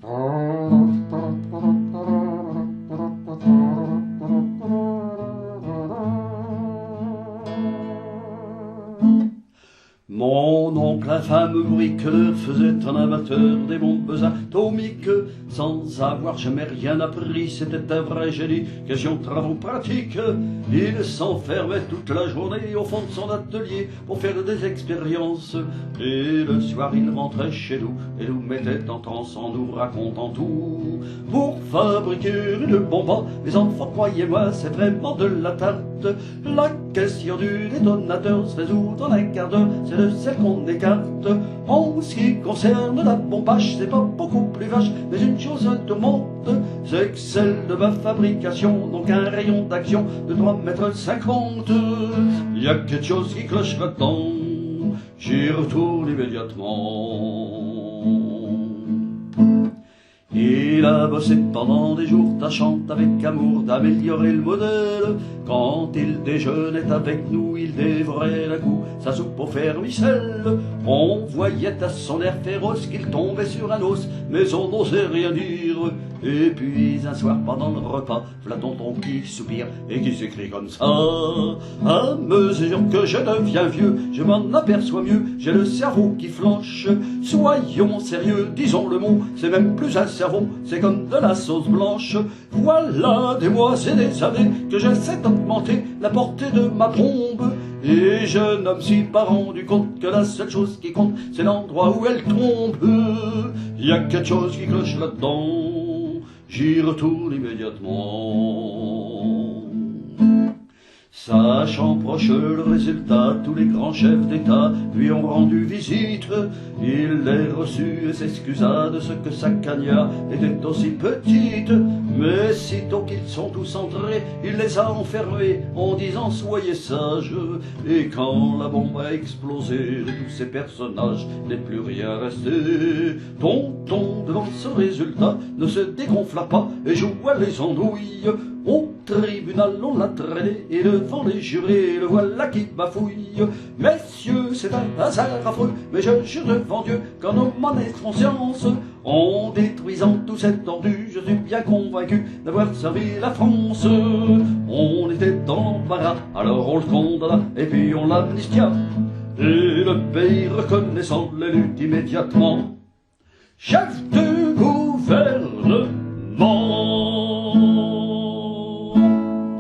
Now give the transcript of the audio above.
Mon oncle infâme bricoleur faisait un amateur des bombes atomiques. Sans avoir jamais rien appris, c'était un vrai génie, question de travaux pratiques. Il s'enfermait toute la journée au fond de son atelier pour faire des expériences. Et le soir il rentrait chez nous et nous mettait en transe en nous racontant tout. Pour fabriquer une bombe, mes enfants, croyez-moi, c'est vraiment de la tarte. La question du détonateur se résout dans un quart d'heure, c'est de celle qu'on écarte. En ce qui concerne la bombage, c'est pas beaucoup plus vache, mais une chose tourmente, c'est que celle de ma fabrication, donc un rayon d'action de 3,50 m. Y a quelque chose qui cloche là-dedans, j'y retourne immédiatement. Il a bossé pendant des jours, tâchant avec amour d'améliorer le modèle. Quand il déjeunait avec nous, il dévorait d'un coup sa soupe au vermicelle. On voyait à son air féroce qu'il tombait sur un os, mais on n'osait rien dire. Et puis un soir pendant le repas, v'là tonton qui soupire et qui s'écrie comme ça: à mesure que je deviens vieux, je m'en aperçois mieux, j'ai le cerveau qui flanche. Soyons sérieux, disons le mot, c'est même plus un cerveau, c'est comme de la sauce blanche. Voilà des mois et des années que j'essaie d'augmenter la portée de ma bombe, et je ne me suis pas rendu compte que la seule chose qui compte, c'est l'endroit où elle tombe. Y a quelque chose qui cloche là-dedans, j'y retourne immédiatement. Sachant proche le résultat, tous les grands chefs d'État lui ont rendu visite. Il les reçut et s'excusa de ce que sa cagnard était aussi petite. Mais sitôt qu'ils sont tous entrés, il les a enfermés en disant soyez sages. Et quand la bombe a explosé, de tous ces personnages n'est plus rien resté. Tonton, devant ce résultat, ne se dégonfla pas et joua les andouilles. Au tribunal on l'a traîné et devant les jurés le voilà qui bafouille. Messieurs, c'est un hasard affreux, mais je jure devant Dieu qu'en homme et conscience, en détruisant tout cet ordu, je suis bien convaincu d'avoir servi la France. On était dans l'embarras, alors on le condamna et puis on l'amnistia. Et le pays reconnaissant l'élu immédiatement chef du gouvernement.